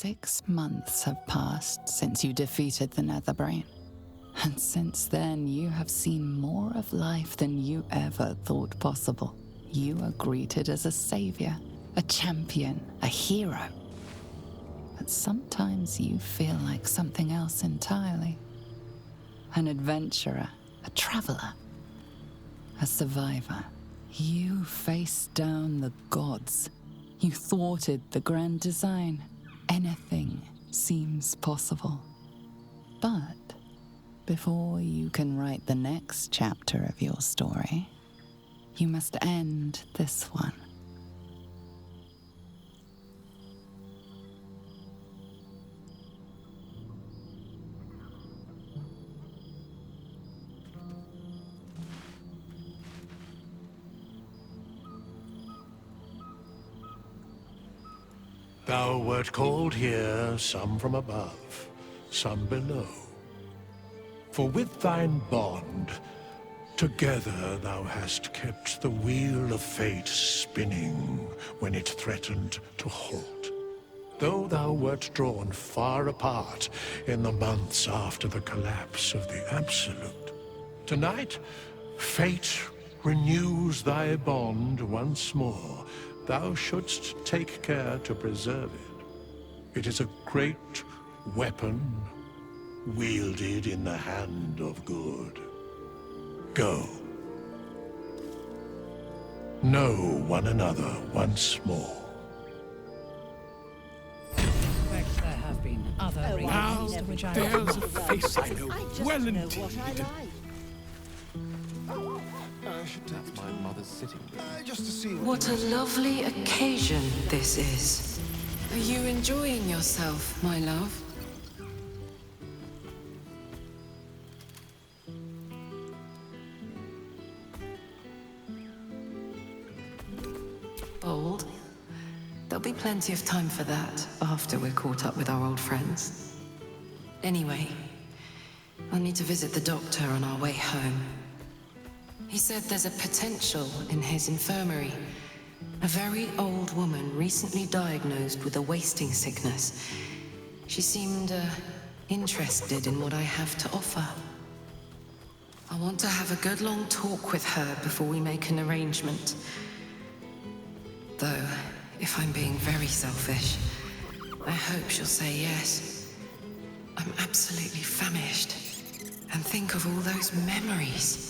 6 months have passed since you defeated the Netherbrain. And since then, you have seen more of life than you ever thought possible. You are greeted as a savior, a champion, a hero. But sometimes you feel like something else entirely. An adventurer, a traveler, a survivor. You faced down the gods. You thwarted the grand design. Anything seems possible. But before you can write the next chapter of your story, you must end this one. Thou wert called here, some from above, some below. For with thine bond, together thou hast kept the wheel of fate spinning when it threatened to halt. Though thou wert drawn far apart in the months after the collapse of the Absolute, tonight, fate renews thy bond once more. Thou shouldst take care to preserve it. It is a great weapon wielded in the hand of good. Go. Know one another once more. There have been other reasons to which I There's a face I know well indeed. I should tap my mother's sitting room. Just to see What a lovely occasion this is. Are you enjoying yourself, my love? Bold. There'll be plenty of time for that after we're caught up with our old friends. Anyway, I'll need to visit the doctor on our way home. He said there's a potential in his infirmary. A very old woman recently diagnosed with a wasting sickness. She seemed interested in what I have to offer. I want to have a good long talk with her before we make an arrangement. Though, if I'm being very selfish, I hope she'll say yes. I'm absolutely famished. And think of all those memories.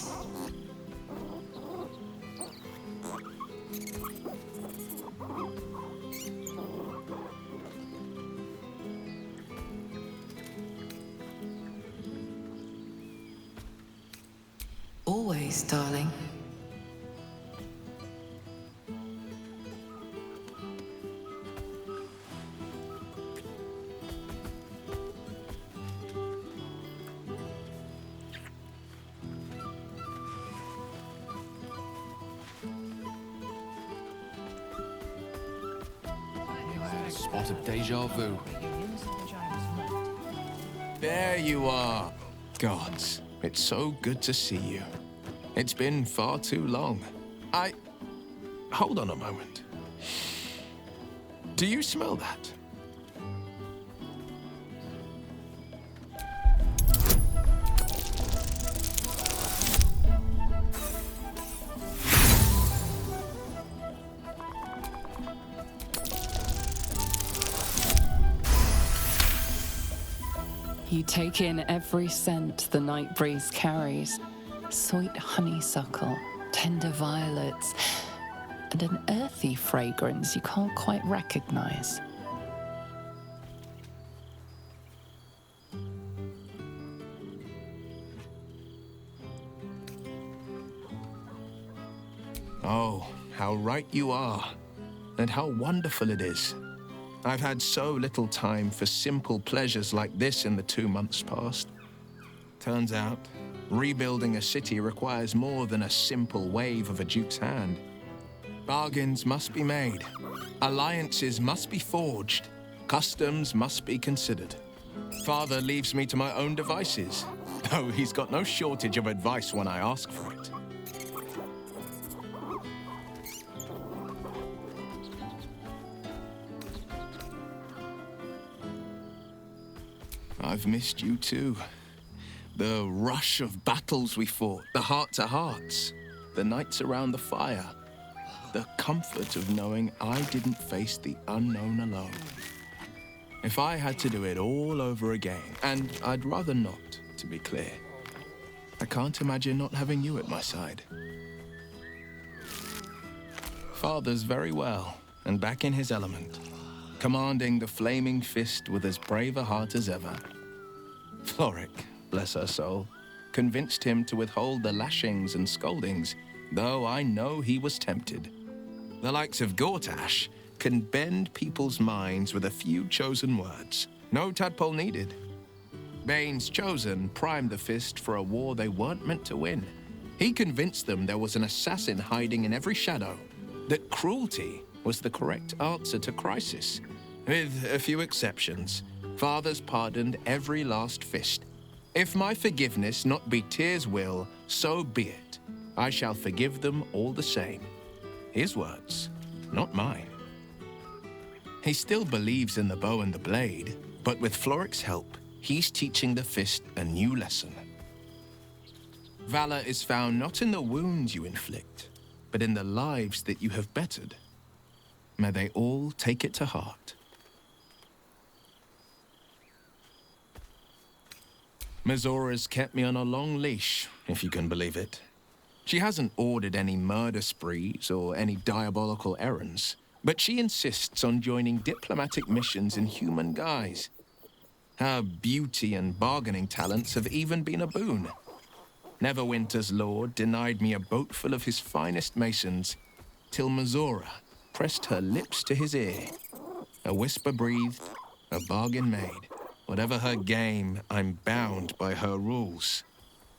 Always, darling. Spot of deja vu. There you are. Gods, it's so good to see you. It's been far too long. Hold on a moment. Do you smell that? You take in every scent the night breeze carries. Sweet honeysuckle, tender violets, and an earthy fragrance you can't quite recognize. Oh, how right you are, and how wonderful it is. I've had so little time for simple pleasures like this in the 2 months past. Turns out, rebuilding a city requires more than a simple wave of a duke's hand. Bargains must be made, alliances must be forged, customs must be considered. Father leaves me to my own devices, though he's got no shortage of advice when I ask for it. I've missed you too. The rush of battles we fought, the heart-to-hearts, the nights around the fire, the comfort of knowing I didn't face the unknown alone. If I had to do it all over again, and I'd rather not, to be clear, I can't imagine not having you at my side. Father's very well, and back in his element, commanding the flaming fist with as brave a heart as ever. Floric, bless her soul, convinced him to withhold the lashings and scoldings, though I know he was tempted. The likes of Gortash can bend people's minds with a few chosen words. No tadpole needed. Bane's Chosen primed the fist for a war they weren't meant to win. He convinced them there was an assassin hiding in every shadow, that cruelty was the correct answer to crisis. With a few exceptions, Father's pardoned every last fist. If my forgiveness not be Tyr's will, so be it. I shall forgive them all the same. His words, not mine. He still believes in the bow and the blade, but with Floric's help, he's teaching the fist a new lesson. Valor is found not in the wounds you inflict, but in the lives that you have bettered. May they all take it to heart. Myzora's kept me on a long leash, if you can believe it. She hasn't ordered any murder sprees or any diabolical errands, but she insists on joining diplomatic missions in human guise. Her beauty and bargaining talents have even been a boon. Neverwinter's lord denied me a boat full of his finest masons, till Myzora pressed her lips to his ear. A whisper breathed, a bargain made. Whatever her game, I'm bound by her rules.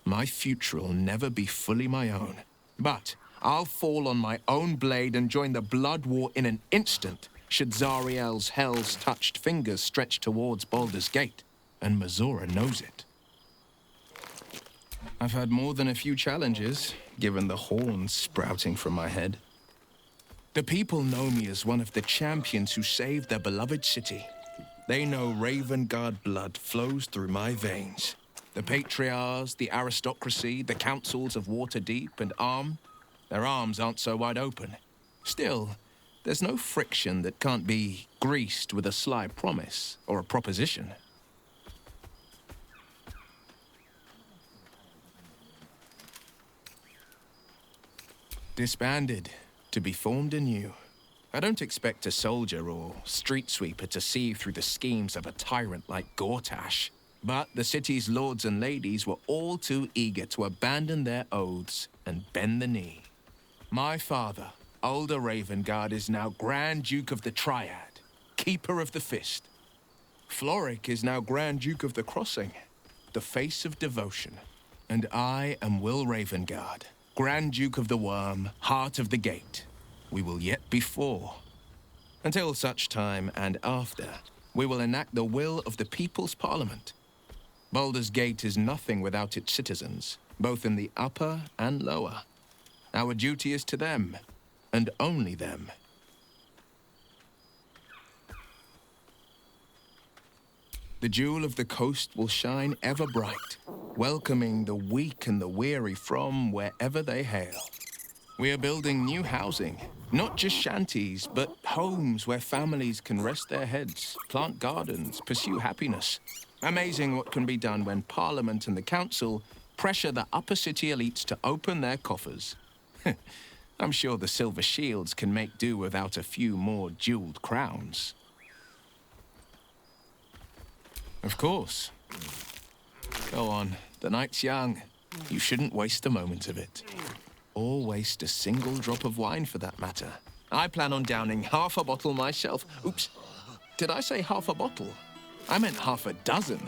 My future'll never be fully my own. But I'll fall on my own blade and join the blood war in an instant, should Zariel's hell's touched fingers stretch towards Baldur's Gate, and Myzora knows it. I've had more than a few challenges, given the horns sprouting from my head. The people know me as one of the champions who saved their beloved city. They know Ravengard blood flows through my veins. The patriarchs, the aristocracy, the councils of Waterdeep and Arm, their arms aren't so wide open. Still, there's no friction that can't be greased with a sly promise or a proposition. Disbanded, to be formed anew. I don't expect a soldier or street sweeper to see through the schemes of a tyrant like Gortash. But the city's lords and ladies were all too eager to abandon their oaths and bend the knee. My father, Older Ravengard, is now Grand Duke of the Triad, Keeper of the Fist. Floric is now Grand Duke of the Crossing, the face of devotion. And I am Wyll Ravengard, Grand Duke of the Wyrm, Heart of the Gate. We will yet be four. Until such time and after, we will enact the will of the People's Parliament. Baldur's Gate is nothing without its citizens, both in the upper and lower. Our duty is to them, and only them. The jewel of the coast will shine ever bright, welcoming the weak and the weary from wherever they hail. We are building new housing, not just shanties, but homes where families can rest their heads, plant gardens, pursue happiness. Amazing what can be done when Parliament and the Council pressure the upper city elites to open their coffers. I'm sure the Silver Shields can make do without a few more jeweled crowns. Of course. Go on, the night's young. You shouldn't waste a moment of it. Or waste a single drop of wine for that matter. I plan on downing half a bottle myself. Oops, did I say half a bottle? I meant half a dozen.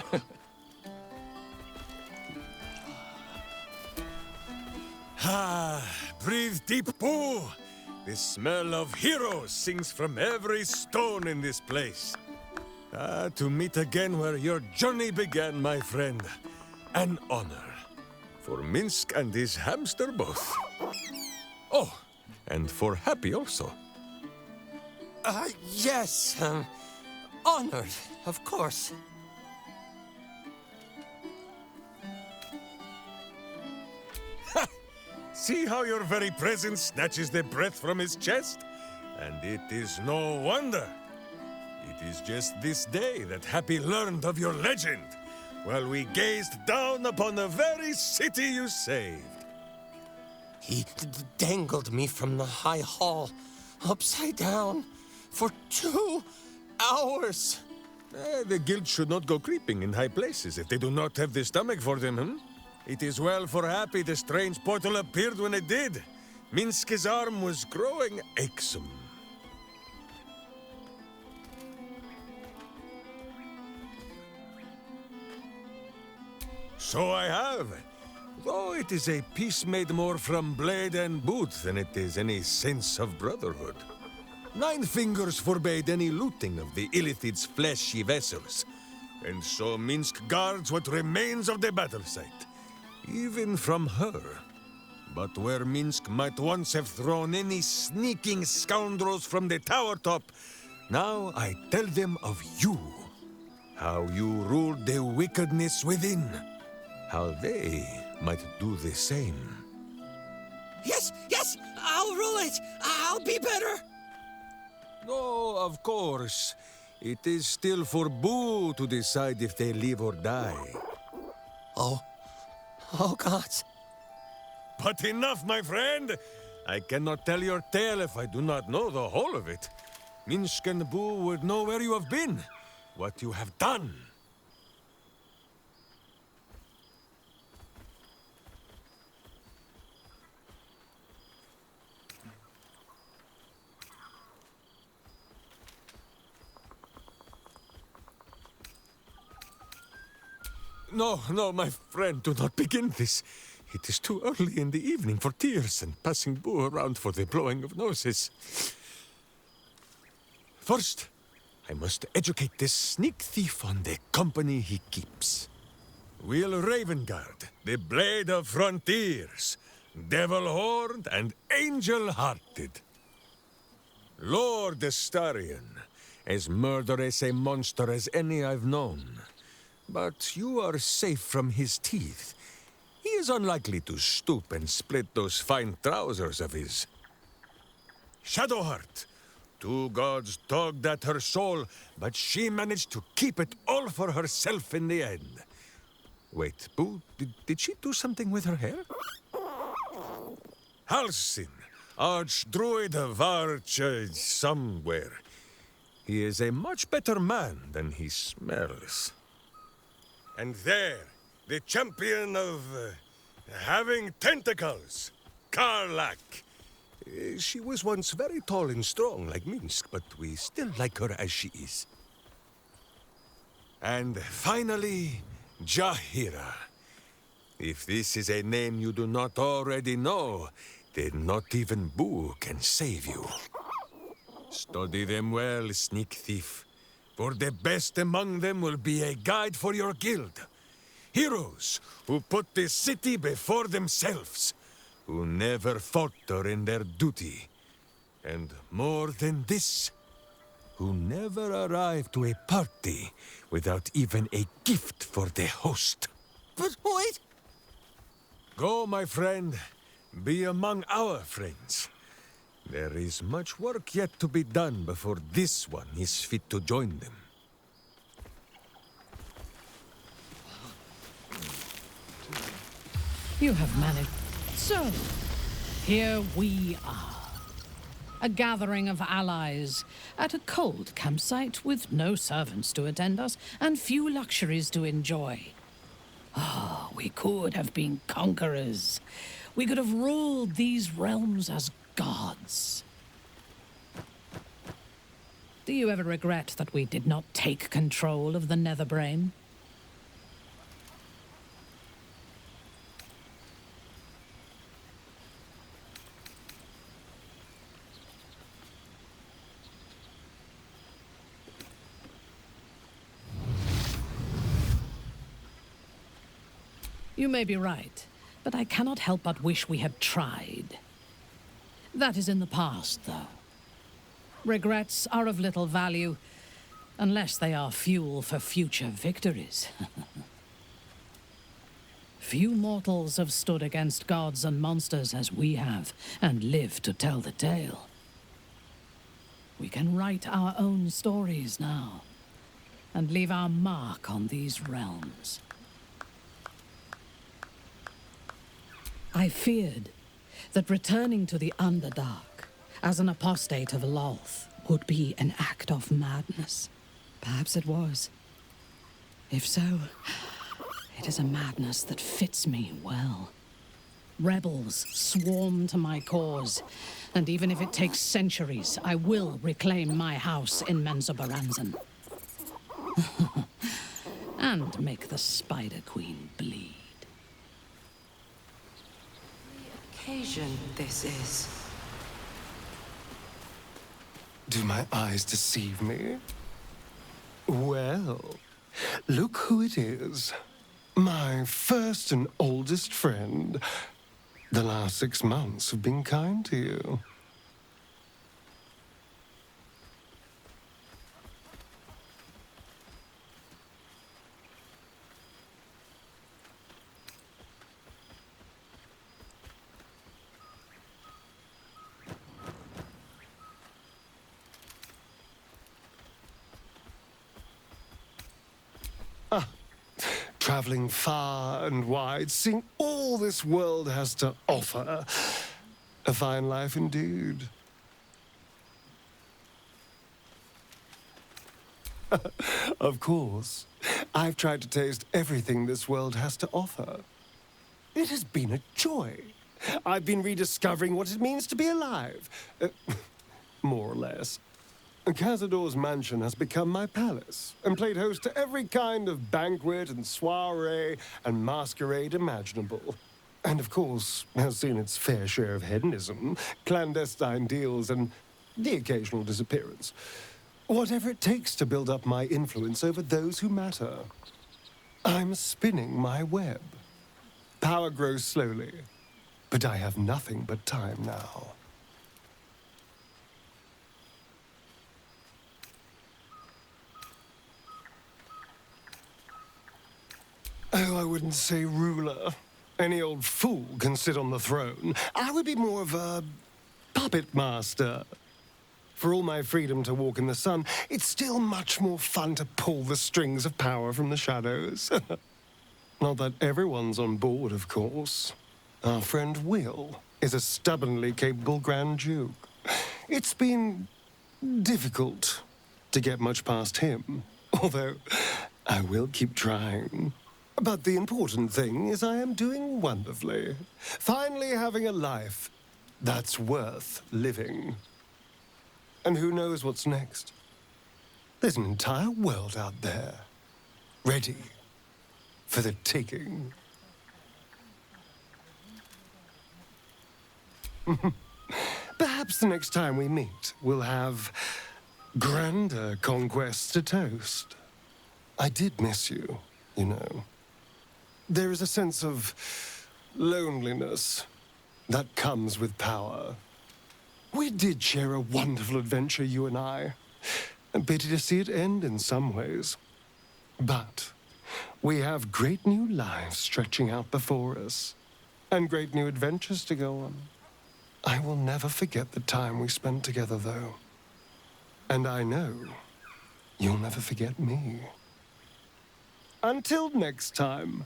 Breathe deep, Boo! The smell of heroes sings from every stone in this place. To meet again where your journey began, my friend. An honor. For Minsc and his hamster both. Oh, and for Happy also. Yes. Honored, of course. See how your very presence snatches the breath from his chest? And it is no wonder. It is just this day that Happy learned of your legend, while we gazed down upon the very city you saved. He dangled me from the high hall, upside down, for 2 hours. The guild should not go creeping in high places if they do not have the stomach for them, hmm? It is well for Happy the strange portal appeared when it did. Minsc's arm was growing achsome. So I have. Though it is a peace made more from blade and boot than it is any sense of brotherhood. 9 fingers forbade any looting of the Illithid's fleshy vessels, and so Minsc guards what remains of the battle site, even from her. But where Minsc might once have thrown any sneaking scoundrels from the tower top, now I tell them of you, how you ruled the wickedness within, how they might do the same. Yes, I'll rule it. I'll be better. No, of course. It is still for Boo to decide if they live or die. Oh, gods. But enough, my friend! I cannot tell your tale if I do not know the whole of it. Minsc and Boo would know where you have been, what you have done. No, my friend, do not begin this. It is too early in the evening for tears and passing Boo around for the blowing of noses. First, I must educate this sneak thief on the company he keeps. Wyll Ravengard, the Blade of Frontiers, Devil-horned and angel-hearted. Lord Astarion, as murderous a monster as any I've known. But you are safe from his teeth. He is unlikely to stoop and split those fine trousers of his. Shadowheart. 2 gods tugged at her soul, but she managed to keep it all for herself in the end. Wait, Boo, did she do something with her hair? Halsin, Archdruid of somewhere. He is a much better man than he smells. And there, the champion of having tentacles, Karlach. She was once very tall and strong like Minsc, but we still like her as she is. And finally, Jeheira. If this is a name you do not already know, then not even Boo can save you. Study them well, sneak thief. For the best among them will be a guide for your guild. Heroes who put the city before themselves, who never falter in their duty. And more than this, who never arrive to a party without even a gift for the host. But wait! Go, my friend. Be among our friends. There is much work yet to be done before this one is fit to join them. You have managed. So, here we are. A gathering of allies at a cold campsite with no servants to attend us and few luxuries to enjoy. Oh, we could have been conquerors. We could have ruled these realms as gods. Do you ever regret that we did not take control of the Netherbrain? You may be right, but I cannot help but wish we had tried. That is in the past, though. Regrets are of little value, unless they are fuel for future victories. Few mortals have stood against gods and monsters as we have, and lived to tell the tale. We can write our own stories now, and leave our mark on these realms. I feared that returning to the Underdark as an apostate of Lolth would be an act of madness. Perhaps it was. If so, it is a madness that fits me well. Rebels swarm to my cause, and even if it takes centuries, I will reclaim my house in Menzoberranzan. And make the Spider Queen bleed. Occasion this is. Do my eyes deceive me? Well, look who it is. My first and oldest friend. The last 6 months have been kind to you. Traveling far and wide, seeing all this world has to offer. A fine life indeed. Of course, I've tried to taste everything this world has to offer. It has been a joy. I've been rediscovering what it means to be alive. More or less. Cazador's mansion has become my palace, and played host to every kind of banquet and soiree and masquerade imaginable. And of course, has seen its fair share of hedonism, clandestine deals, and the occasional disappearance. Whatever it takes to build up my influence over those who matter. I'm spinning my web. Power grows slowly, but I have nothing but time now. Oh, I wouldn't say ruler. Any old fool can sit on the throne. I would be more of a puppet master. For all my freedom to walk in the sun, it's still much more fun to pull the strings of power from the shadows. Not that everyone's on board, of course. Our friend Wyll is a stubbornly capable Grand Duke. It's been difficult to get much past him, although I will keep trying. But the important thing is I am doing wonderfully. Finally having a life that's worth living. And who knows what's next? There's an entire world out there, ready for the taking. Perhaps the next time we meet, we'll have grander conquests to toast. I did miss you, you know. There is a sense of loneliness that comes with power. We did share a wonderful adventure, you and I. And pity to see it end in some ways. But we have great new lives stretching out before us, and great new adventures to go on. I will never forget the time we spent together, though. And I know you'll never forget me. Until next time,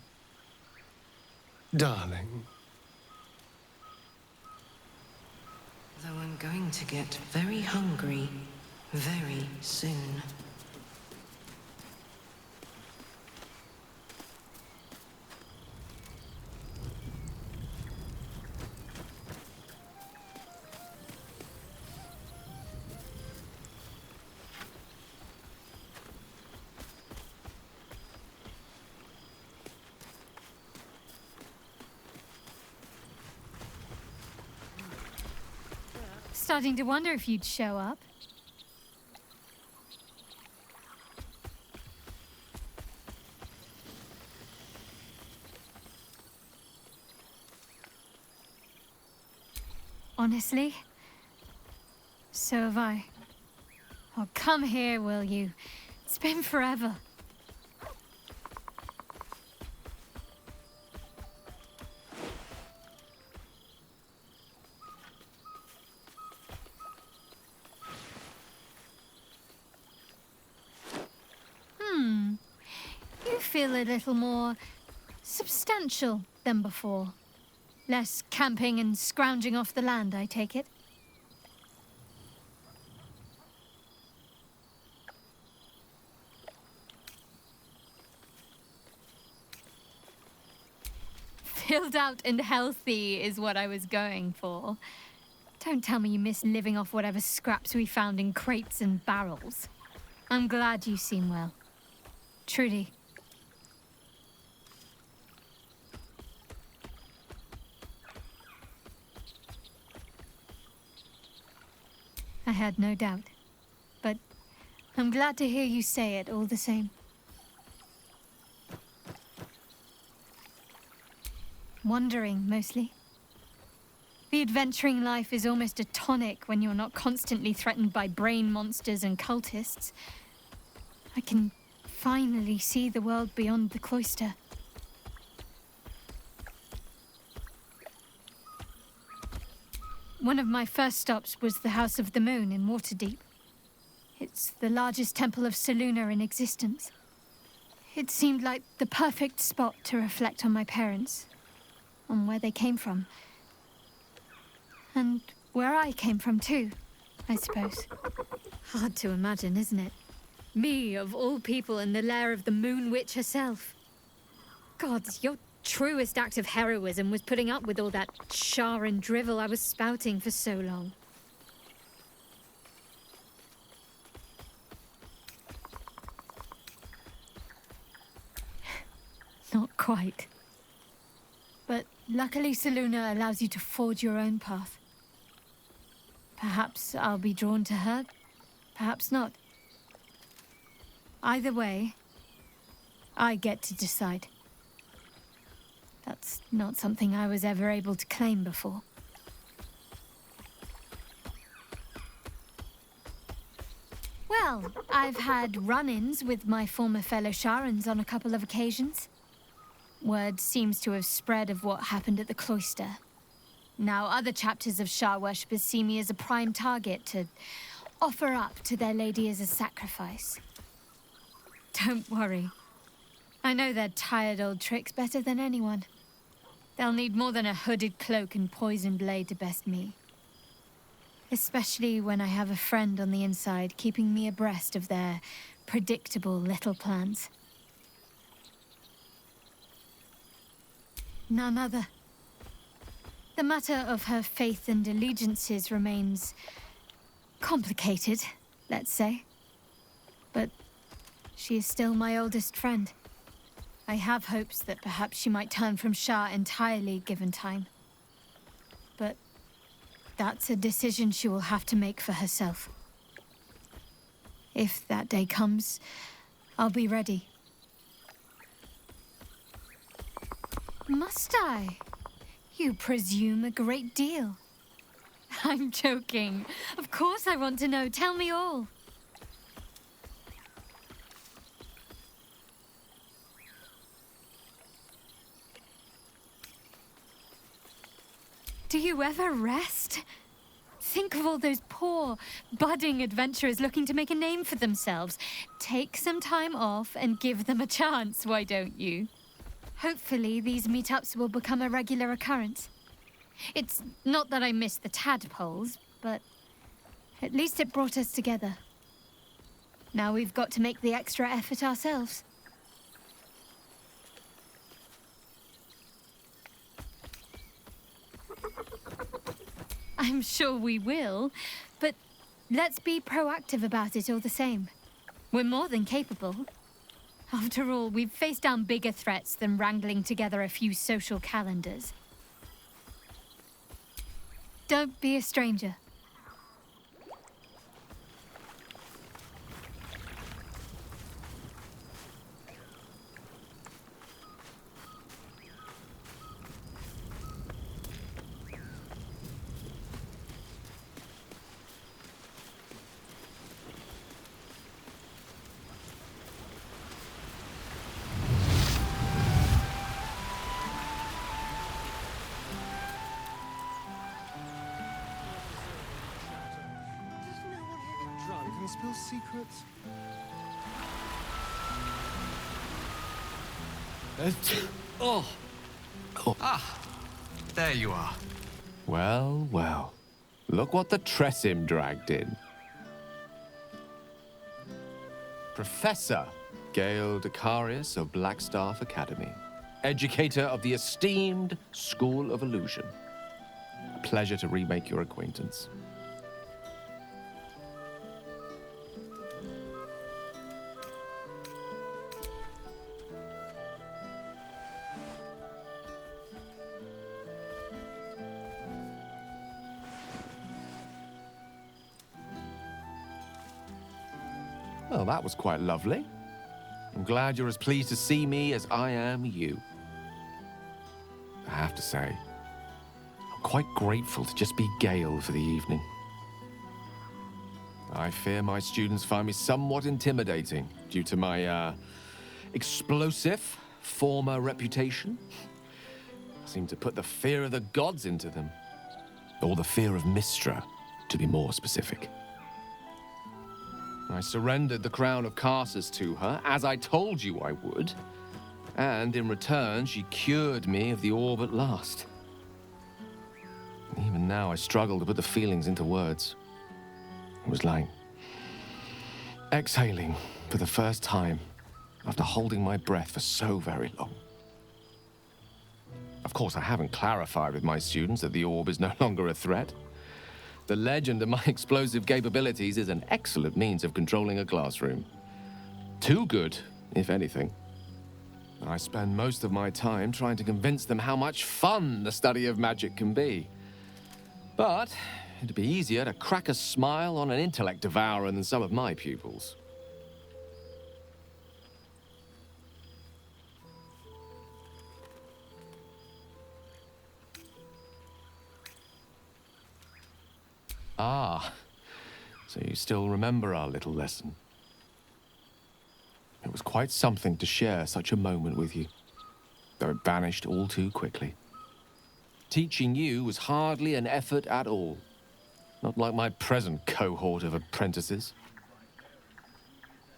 darling. Though I'm going to get very hungry very soon. Starting to wonder if you'd show up. Honestly, so have I. Oh, come here, will you? It's been forever. feel a little more substantial than before. Less camping and scrounging off the land, I take it. Filled out and healthy is what I was going for. Don't tell me you miss living off whatever scraps we found in crates and barrels. I'm glad you seem well. Truly. I had no doubt, but I'm glad to hear you say it all the same. Wandering, mostly. The adventuring life is almost a tonic when you're not constantly threatened by brain monsters and cultists. I can finally see the world beyond the cloister. One of my first stops was the House of the Moon in Waterdeep. It's the largest temple of Selûne in existence. It seemed like the perfect spot to reflect on my parents, on where they came from. And where I came from too, I suppose. Hard to imagine, isn't it? Me, of all people, in the lair of the Moon Witch herself. Gods, your truest act of heroism was putting up with all that char and drivel I was spouting for so long. Not quite. But luckily Selûne allows you to forge your own path. Perhaps I'll be drawn to her, perhaps not. Either way, I get to decide. That's not something I was ever able to claim before. Well, I've had run-ins with my former fellow Sharans on a couple of occasions. Word seems to have spread of what happened at the cloister. Now other chapters of Shar worshippers see me as a prime target to offer up to their lady as a sacrifice. Don't worry. I know their tired old tricks better than anyone. They'll need more than a hooded cloak and poisoned blade to best me. Especially when I have a friend on the inside keeping me abreast of their predictable little plans. None other. The matter of her faith and allegiances remains complicated, let's say. But she is still my oldest friend. I have hopes that perhaps she might turn from Shar entirely given time. But that's a decision she will have to make for herself. If that day comes, I'll be ready. Must I? You presume a great deal. I'm joking. Of course I want to know. Tell me all. Do you ever rest? Think of all those poor, budding adventurers looking to make a name for themselves. Take some time off and give them a chance, why don't you? Hopefully, these meetups will become a regular occurrence. It's not that I miss the tadpoles, but at least it brought us together. Now we've got to make the extra effort ourselves. I'm sure we will, but let's be proactive about it all the same. We're more than capable. After all, we've faced down bigger threats than wrangling together a few social calendars. Don't be a stranger. Spill secrets. Oh. Ah, there you are. Well, well. Look what the Tressym dragged in. Professor Gale Dekarios of Blackstaff Academy. Educator of the esteemed School of Illusion. A pleasure to remake your acquaintance. Well, that was quite lovely. I'm glad you're as pleased to see me as I am you. I have to say, I'm quite grateful to just be Gale for the evening. I fear my students find me somewhat intimidating due to my, explosive former reputation. I seem to put the fear of the gods into them. Or the fear of Mystra, to be more specific. I surrendered the crown of Karsus to her, as I told you I would. And in return, she cured me of the orb at last. Even now, I struggle to put the feelings into words. It was like exhaling for the first time after holding my breath for so very long. Of course, I haven't clarified with my students that the orb is no longer a threat. The legend of my explosive capabilities is an excellent means of controlling a classroom. Too good, if anything. I spend most of my time trying to convince them how much fun the study of magic can be. But it'd be easier to crack a smile on an intellect devourer than some of my pupils. Ah, so you still remember our little lesson. It was quite something to share such a moment with you, though it vanished all too quickly. Teaching you was hardly an effort at all, not like my present cohort of apprentices.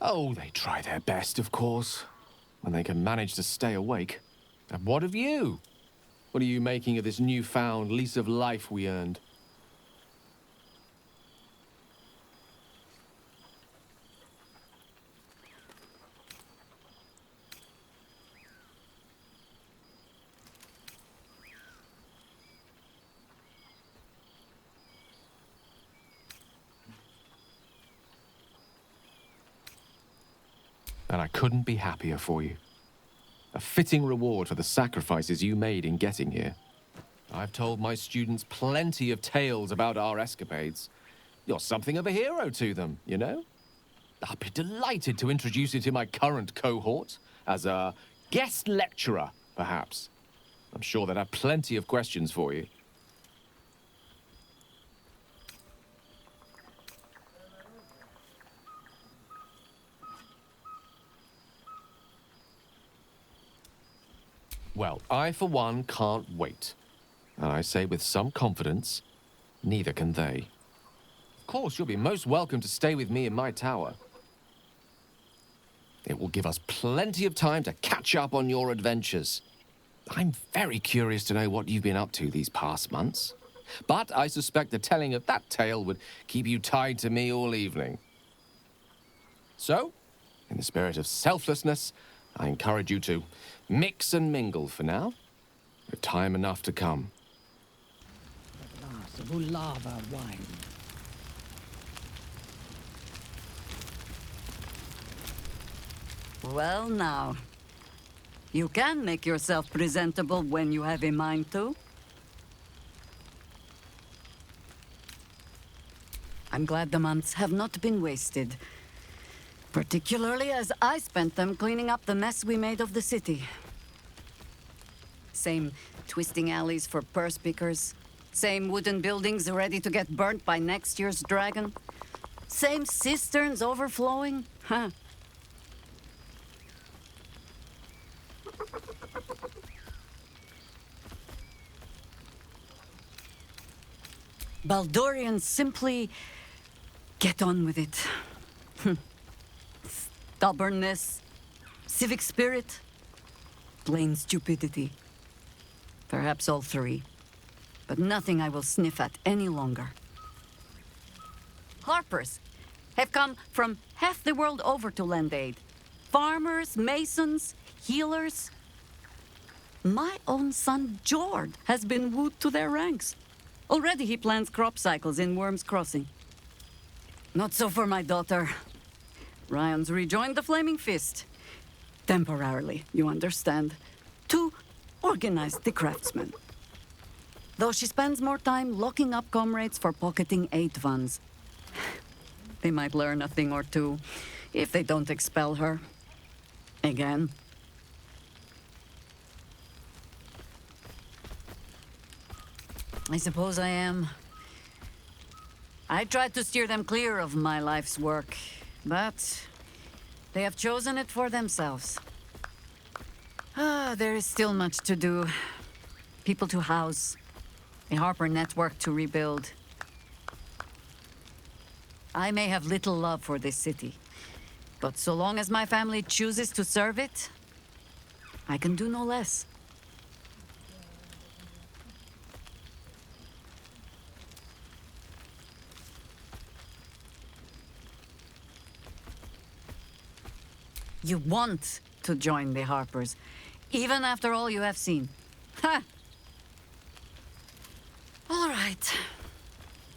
Oh, they try their best, of course, when they can manage to stay awake. And what of you? What are you making of this newfound lease of life we earned? And I couldn't be happier for you. A fitting reward for the sacrifices you made in getting here. I've told my students plenty of tales about our escapades. You're something of a hero to them, you know? I'll be delighted to introduce you to my current cohort as a guest lecturer, perhaps. I'm sure they'd have plenty of questions for you. Well, I, for one, can't wait. And I say with some confidence, neither can they. Of course, you'll be most welcome to stay with me in my tower. It will give us plenty of time to catch up on your adventures. I'm very curious to know what you've been up to these past months. But I suspect the telling of that tale would keep you tied to me all evening. So, in the spirit of selflessness, I encourage you to mix and mingle for now, with time enough to come. A glass of Ulava wine. Well now, you can make yourself presentable when you have a mind to. I'm glad the months have not been wasted. Particularly as I spent them cleaning up the mess we made of the city. Same twisting alleys for purse pickers. Same wooden buildings ready to get burnt by next year's dragon. Same cisterns overflowing. Huh. Baldurians simply get on with it. Stubbornness, civic spirit, plain stupidity. Perhaps all three. But nothing I will sniff at any longer. Harpers have come from half the world over to lend aid. Farmers, masons, healers. My own son, Jord, has been wooed to their ranks. Already he plans crop cycles in Wyrm's Crossing. Not so for my daughter. Ryan's rejoined the Flaming Fist. Temporarily, you understand. To organize the craftsmen. Though she spends more time locking up comrades for pocketing aid funds. They might learn a thing or two, if they don't expel her. Again. I suppose I am. I tried to steer them clear of my life's work, but they have chosen it for themselves. There is still much to do. People to house, a Harper network to rebuild. I may have little love for this city, but so long as my family chooses to serve it, I can do no less. You want to join the Harpers, even after all you have seen. Ha! All right.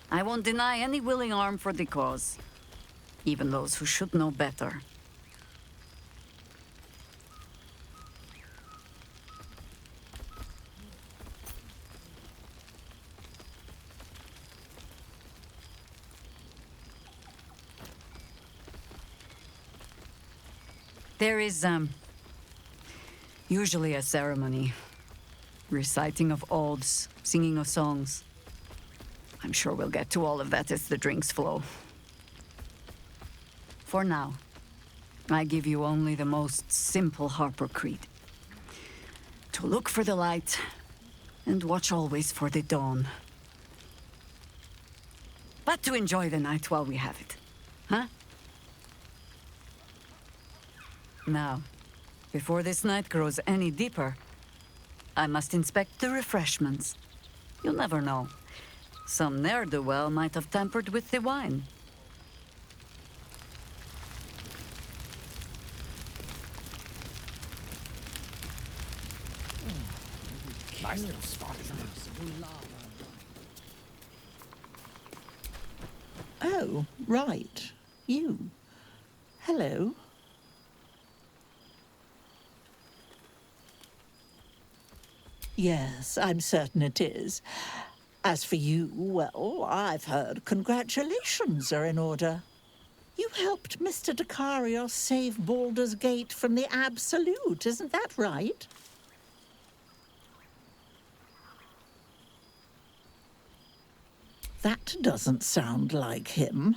I won't deny any willing arm for the cause, even those who should know better. There is, usually a ceremony. Reciting of oaths, singing of songs. I'm sure we'll get to all of that as the drinks flow. For now, I give you only the most simple Harper creed. To look for the light, and watch always for the dawn. But to enjoy the night while we have it, huh? Now, before this night grows any deeper, I must inspect the refreshments. You'll never know. Some ne'er-do-well might have tampered with the wine. Nice little spot, isn't it? Oh, right. You. Hello. Yes, I'm certain it is. As for you, well, I've heard congratulations are in order. You helped Mr. Dekarios save Baldur's Gate from the Absolute, isn't that right? That doesn't sound like him.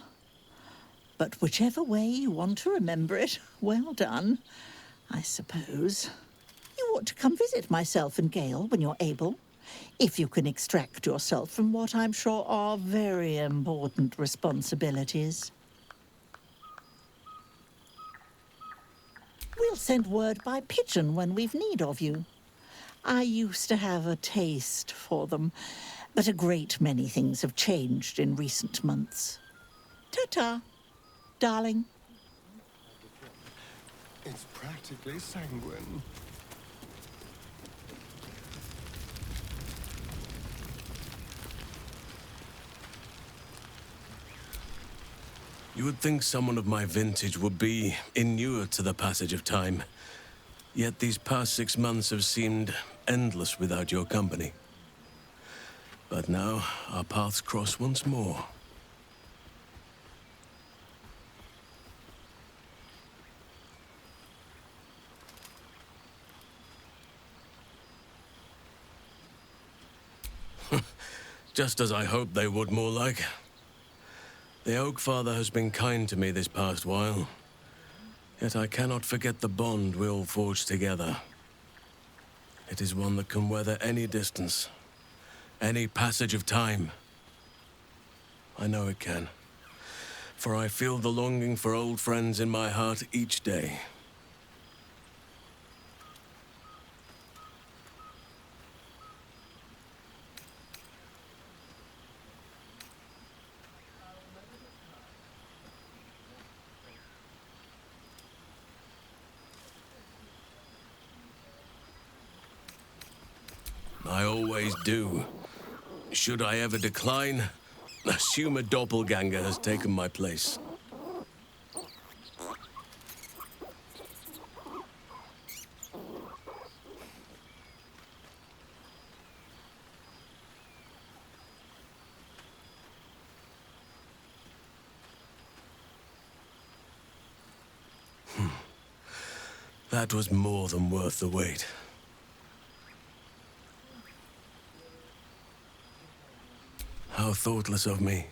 But whichever way you want to remember it, well done, I suppose. You ought to come visit myself and Gale when you're able, if you can extract yourself from what I'm sure are very important responsibilities. We'll send word by pigeon when we've need of you. I used to have a taste for them, but a great many things have changed in recent months. Ta-ta, darling. It's practically sanguine. You would think someone of my vintage would be inured to the passage of time. Yet these past 6 months have seemed endless without your company. But now, our paths cross once more. Just as I hoped they would, more like. The Oak Father has been kind to me this past while, yet I cannot forget the bond we all forged together. It is one that can weather any distance, any passage of time. I know it can, for I feel the longing for old friends in my heart each day. I always do. Should I ever decline, assume a doppelganger has taken my place. That was more than worth the wait. How thoughtless of me.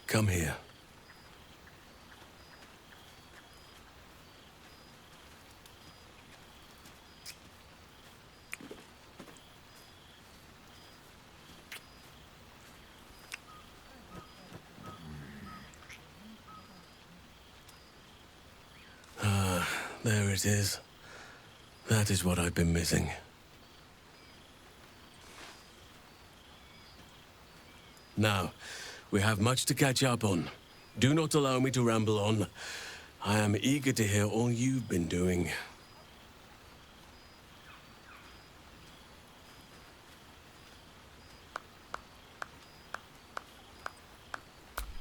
Come here. There it is. That is what I've been missing. Now, we have much to catch up on. Do not allow me to ramble on. I am eager to hear all you've been doing.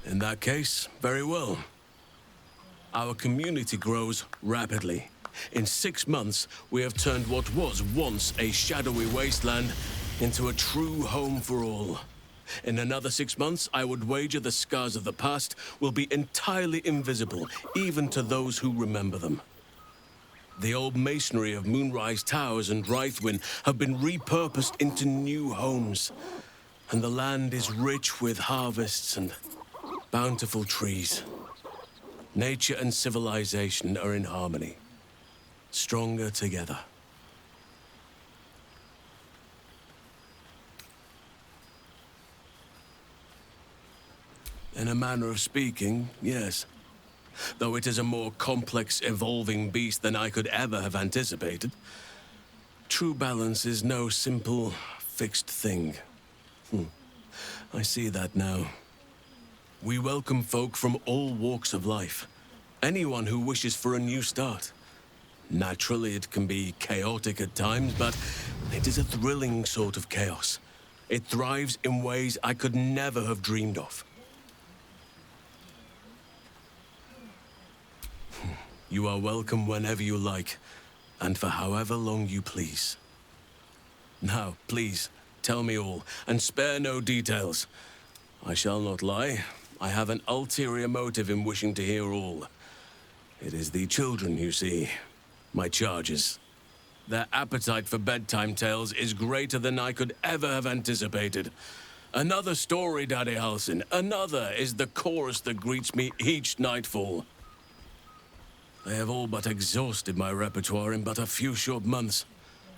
In that case, very well. Our community grows rapidly. In 6 months, we have turned what was once a shadowy wasteland into a true home for all. In another 6 months, I would wager the scars of the past will be entirely invisible, even to those who remember them. The old masonry of Moonrise Towers and Rythwin have been repurposed into new homes, and the land is rich with harvests and bountiful trees. Nature and civilization are in harmony, stronger together. In a manner of speaking, yes. Though it is a more complex, evolving beast than I could ever have anticipated. True balance is no simple, fixed thing. I see that now. We welcome folk from all walks of life. Anyone who wishes for a new start. Naturally, it can be chaotic at times, but it is a thrilling sort of chaos. It thrives in ways I could never have dreamed of. You are welcome whenever you like, and for however long you please. Now, please, tell me all, and spare no details. I shall not lie. I have an ulterior motive in wishing to hear all. It is the children, you see. My charges. Their appetite for bedtime tales is greater than I could ever have anticipated. Another story, Daddy Halsin. Another is the chorus that greets me each nightfall. They have all but exhausted my repertoire in but a few short months.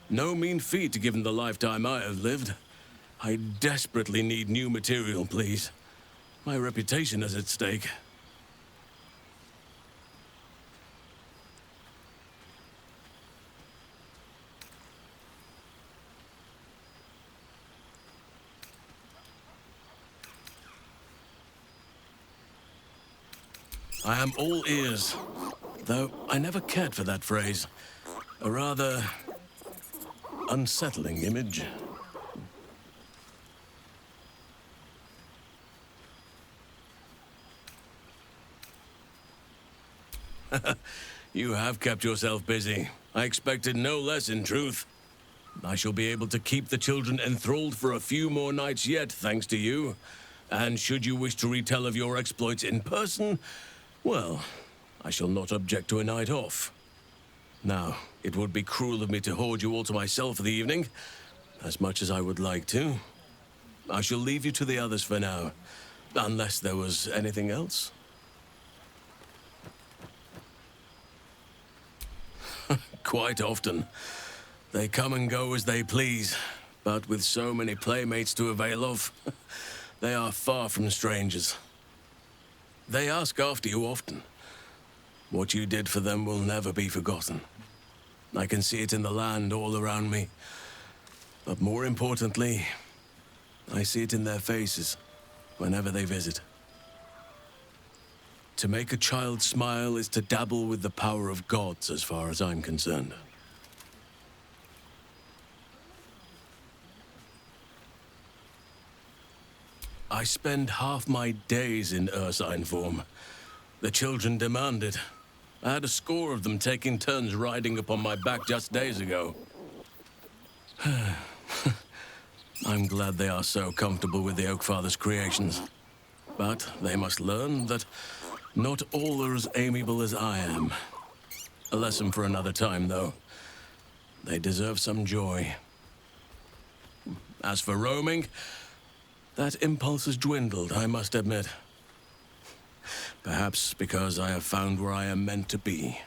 No mean feat given the lifetime I have lived. I desperately need new material, please. My reputation is at stake. I am all ears, though I never cared for that phrase. A rather unsettling image. You have kept yourself busy. I expected no less, in truth. I shall be able to keep the children enthralled for a few more nights yet, thanks to you. And should you wish to retell of your exploits in person, well, I shall not object to a night off. Now, it would be cruel of me to hoard you all to myself for the evening, as much as I would like to. I shall leave you to the others for now, unless there was anything else. Quite often. They come and go as they please, but with so many playmates to avail of, they are far from strangers. They ask after you often. What you did for them will never be forgotten. I can see it in the land all around me. But more importantly, I see it in their faces whenever they visit. To make a child smile is to dabble with the power of gods, as far as I'm concerned. I spend half my days in ursine form. The children demand it. I had a score of them taking turns riding upon my back just days ago. I'm glad they are so comfortable with the Oakfather's creations. But they must learn that not all are as amiable as I am. A lesson for another time, though. They deserve some joy. As for roaming, that impulse has dwindled, I must admit. Perhaps because I have found where I am meant to be.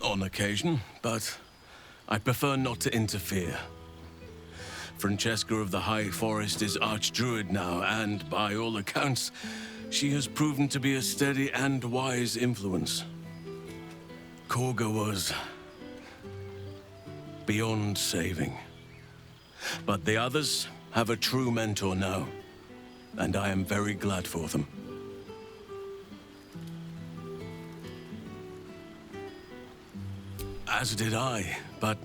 On occasion, but I prefer not to interfere. Francesca of the High Forest is Archdruid now, and by all accounts, she has proven to be a steady and wise influence. Korga was beyond saving. But the others have a true mentor now, and I am very glad for them. As did I, but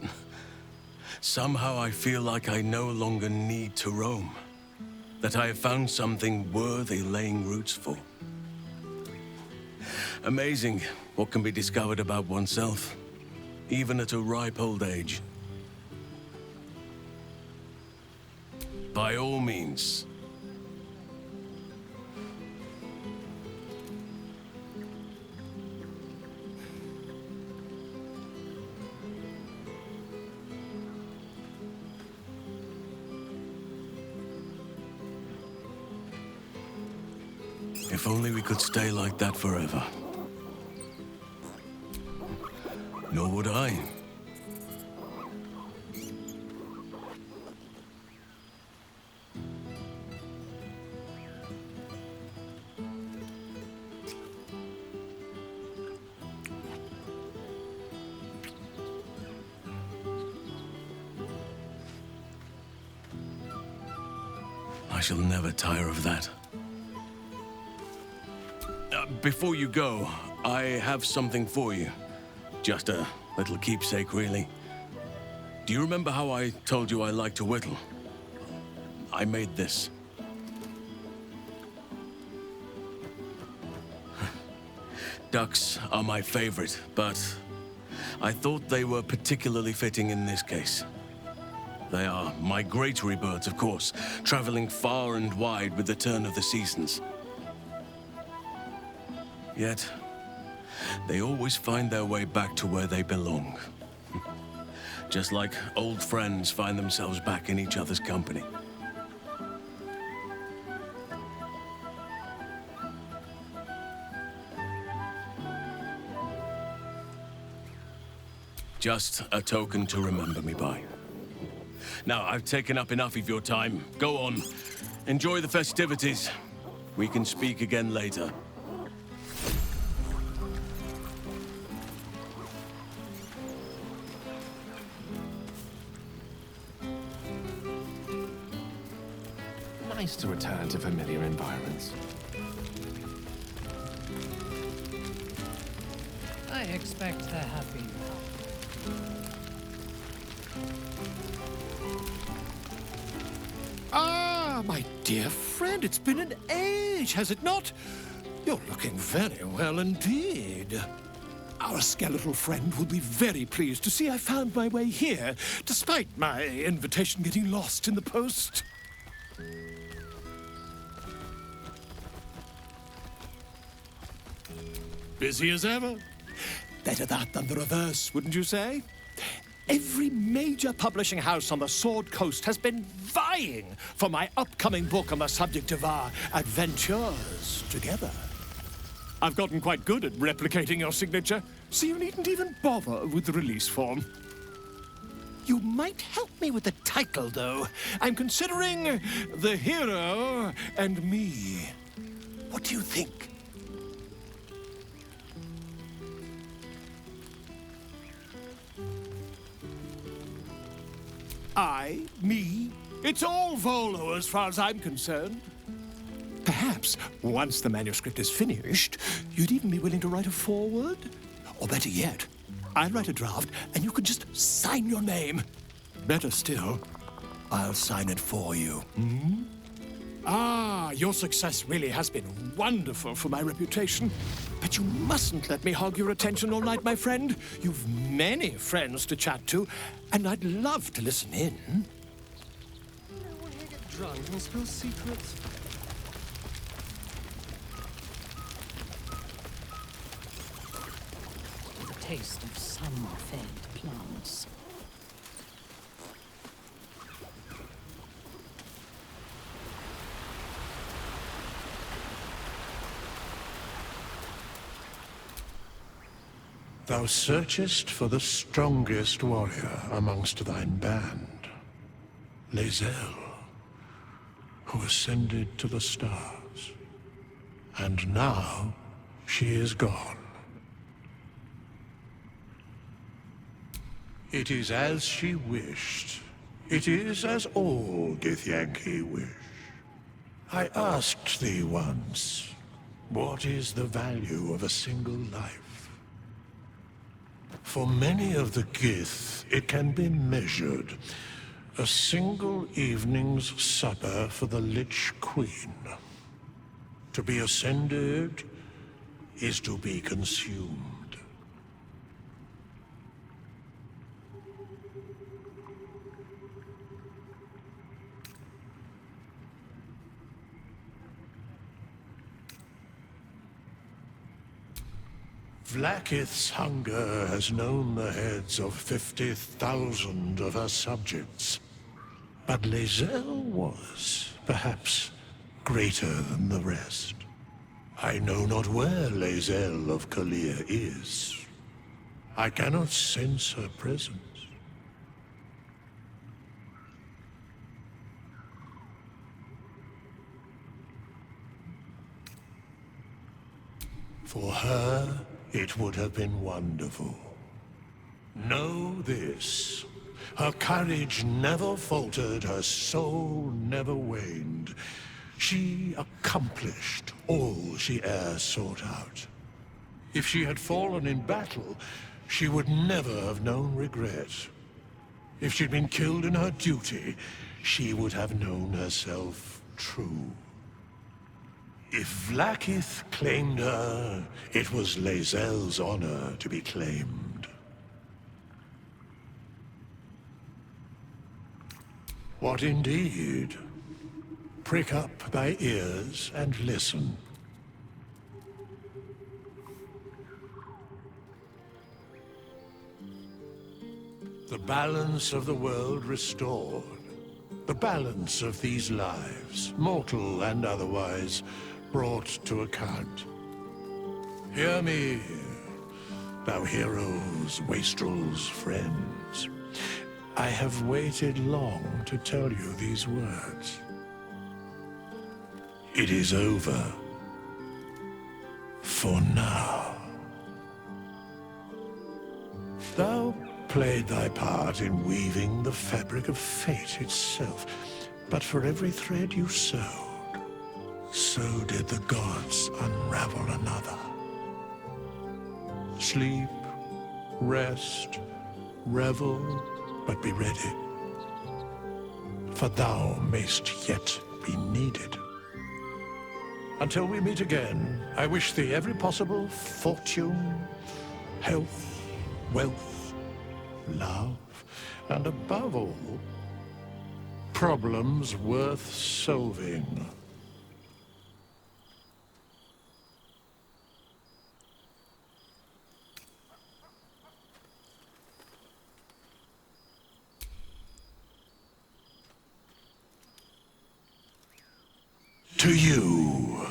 somehow I feel like I no longer need to roam. That I have found something worthy laying roots for. Amazing what can be discovered about oneself, even at a ripe old age. By all means. If only we could stay like that forever. Nor would I. I shall never tire of that. Before you go, I have something for you. Just a little keepsake, really. Do you remember how I told you I like to whittle? I made this. Ducks are my favorite, but I thought they were particularly fitting in this case. They are migratory birds, of course, traveling far and wide with the turn of the seasons. Yet, they always find their way back to where they belong. Just like old friends find themselves back in each other's company. Just a token to remember me by. Now, I've taken up enough of your time. Go on. Enjoy the festivities. We can speak again later. Nice to return to familiar environments. I expect they're happy. Ah, my dear friend, it's been an age, has it not? You're looking very well indeed. Our skeletal friend will be very pleased to see I found my way here, despite my invitation getting lost in the post. Busy as ever. Better that than the reverse, wouldn't you say? Every major publishing house on the Sword Coast has been vying for my upcoming book on the subject of our adventures together. I've gotten quite good at replicating your signature, so you needn't even bother with the release form. You might help me with the title, though. I'm considering The Hero and Me. What do you think? I, me, It's all Volo as far as I'm concerned. Perhaps, once the manuscript is finished, you'd even be willing to write a foreword? Or better yet, I'll write a draft and you could just sign your name. Better still, I'll sign it for you. Hmm? Ah, your success really has been wonderful for my reputation. But you mustn't let me hog your attention all night, my friend. You've many friends to chat to, and I'd love to listen in. You know, when you get drunk and spill secrets. The taste of sun-fed plants. Thou searchest for the strongest warrior amongst thine band, Lae'zel, who ascended to the stars. And now she is gone. It is as she wished. It is as all Githyanki wish. I asked thee once, what is the value of a single life? For many of the Gith, it can be measured. A single evening's supper for the Lich Queen. To be ascended is to be consumed. Vlaakith's hunger has known the heads of 50,000 of her subjects. But Lae'zel was, perhaps, greater than the rest. I know not where Lae'zel of Kalir is. I cannot sense her presence. For her, it would have been wonderful. Know this. Her courage never faltered, her soul never waned. She accomplished all she e'er sought out. If she had fallen in battle, she would never have known regret. If she'd been killed in her duty, she would have known herself true. If Vlaakith claimed her, it was Lae'zel's honor to be claimed. What indeed? Prick up thy ears and listen. The balance of the world restored. The balance of these lives, mortal and otherwise, brought to account. Hear me, thou heroes, wastrels, friends. I have waited long to tell you these words. It is over. For now. Thou played thy part in weaving the fabric of fate itself, but for every thread you sewed, so did the gods unravel another. Sleep, rest, revel, but be ready. For thou mayst yet be needed. Until we meet again, I wish thee every possible fortune, health, wealth, love, and above all, problems worth solving. To you.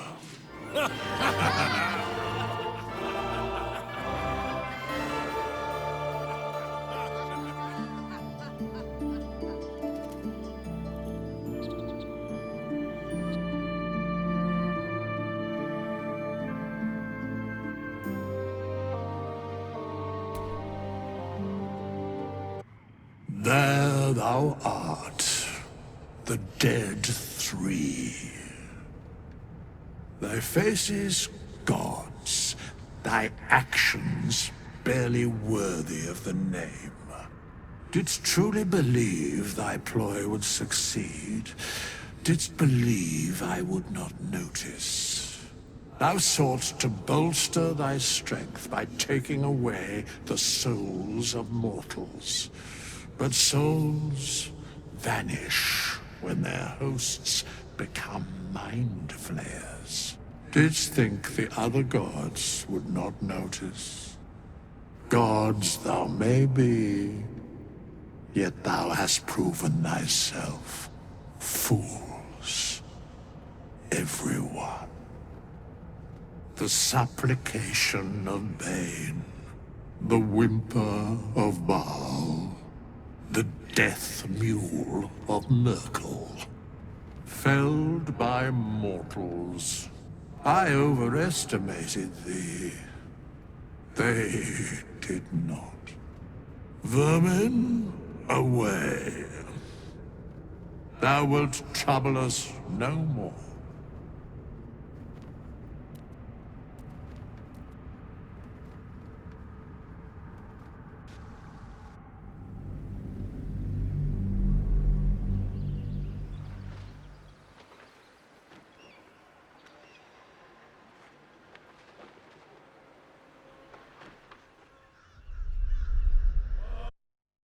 There thou art. the dead three. Thy faces gods, thy actions barely worthy of the name. Didst truly believe thy ploy would succeed? Didst believe I would not notice? Thou soughtst to bolster thy strength by taking away the souls of mortals. But souls vanish when their hosts become mind flayers. Didst think the other gods would not notice? Gods thou may be, yet thou hast proven thyself fools, everyone. The supplication of Bane, the whimper of Baal, the death mule of Merkel, felled by mortals. I overestimated thee. They did not. Vermin, away. Thou wilt trouble us no more.